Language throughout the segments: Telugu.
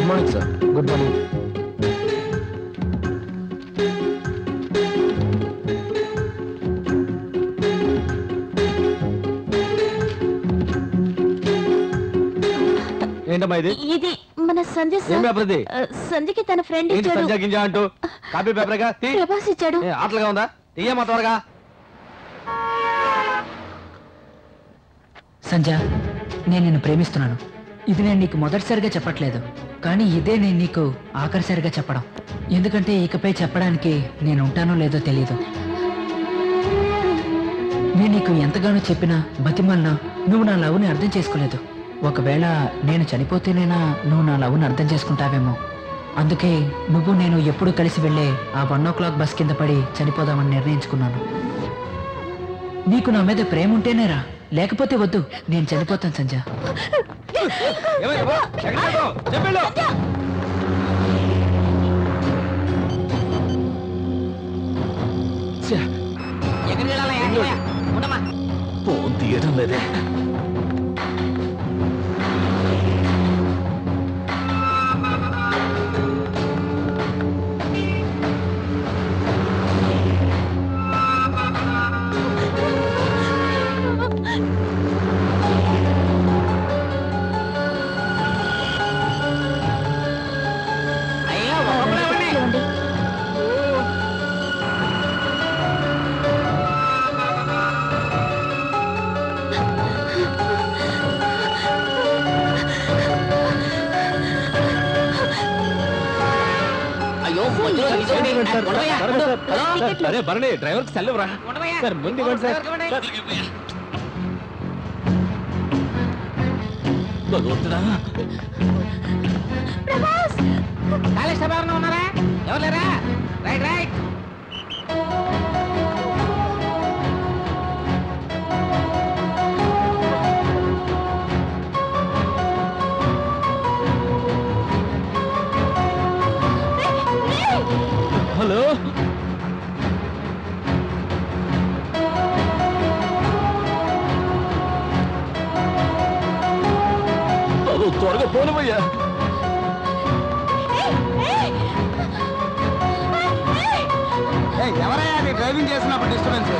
Good morning sir. Good morning. ఏంటమ్మా ఇది? ఇది మన సంధ్య సార్. సంధ్యకి తన ఫ్రెండ్ ఇచ్చాడు. సంధ్య గింజ అంటూ కాపీ పేపర్గా ప్రభాస్ ఇచ్చాడు. ఆటలుగా ఉందా? తీయమ్మా త్వరగా. సంధ్య, నేను నిన్ను ప్రేమిస్తున్నాను. ఇది నేను నీకు మొదటిసారిగా చెప్పట్లేదు, కానీ ఇదే నేను నీకు ఆఖరిసారిగా చెప్పడం. ఎందుకంటే ఇకపై చెప్పడానికి నేను ఉంటానో లేదో తెలియదు. నేను నీకు ఎంతగానో చెప్పినా బతిమన్నా నువ్వు నా లవ్ని అర్థం చేసుకోలేదు. ఒకవేళ నేను చనిపోతేనైనా నువ్వు నా లవ్ని అర్థం చేసుకుంటావేమో. అందుకే నువ్వు నేను ఎప్పుడు కలిసి వెళ్ళే ఆ 1 o'clock బస్ కింద పడి చనిపోదామని నిర్ణయించుకున్నాను. నీకు నా మీద ప్రేమ ఉంటేనేరా, లేకపోతే వద్దు, నేను చనిపోతాను సంధ్య. ఫోన్ తీయడం లేదే. అరే భరణి, డ్రైవర్కి సెల్లవరా సార్. ముందు ఇవ్వండి సార్. భగవంతుడా, ఉన్నారా? ఎవరు లేరా? Right right. హలో, త్వరగా పోనవయ్యా. ఎవరయ్యా అది డ్రైవింగ్ చేసినప్పుడు డిస్టర్బెన్స్?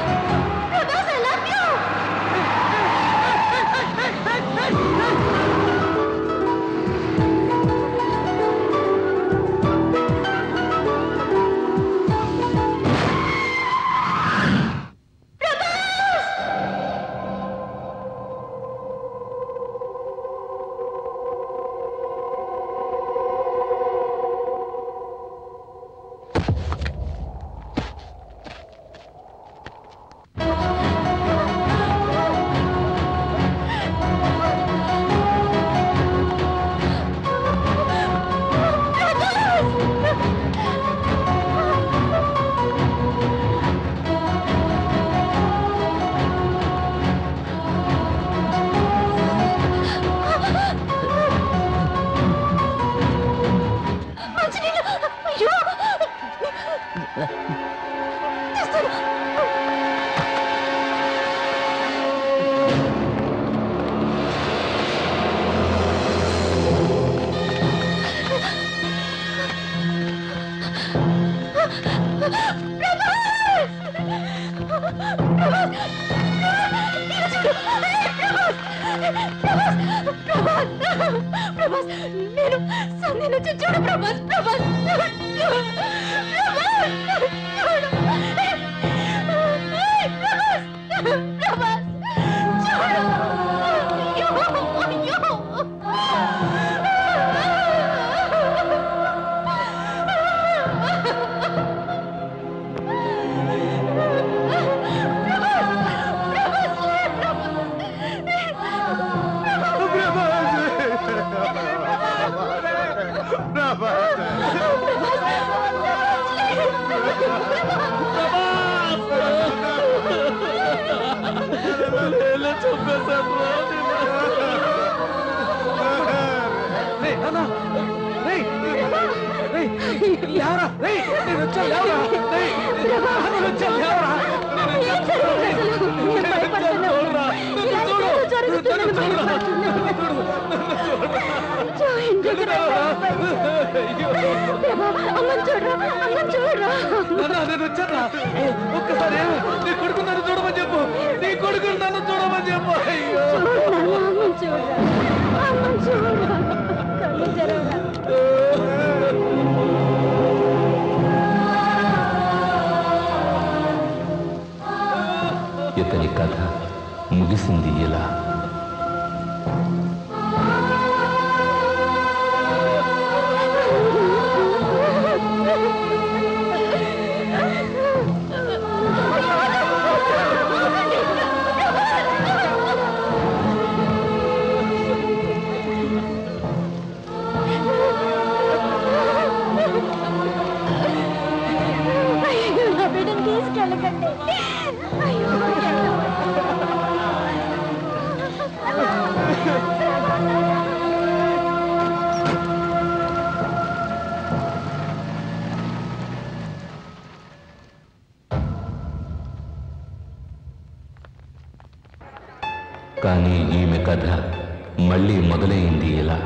నేను సంధ్య నుంచి చూడు ప్రభాస్. ప్రభాస్ ఇంటికి రా. దేవా, అమ్మని చూడరా, అమ్మని చూడరా. నేను వచ్చానా ఒక్కసారి నీ కొడుకు నన్ను చూడమని చెప్పు, నీ కొడుకు నన్ను చూడమని చెప్పు. అయ్యో అమ్మని చూడరా, అమ్మని చూడరా. కళ్ళు తెరవరా. ఇతని కథ ముగిసింది ఇలా. అయ్యో, నా బిడ్డను తీసుకెళ్ళకండి. అయ్యో, కానీ ఈమె కథ మళ్ళీ మొదలైంది ఇలా.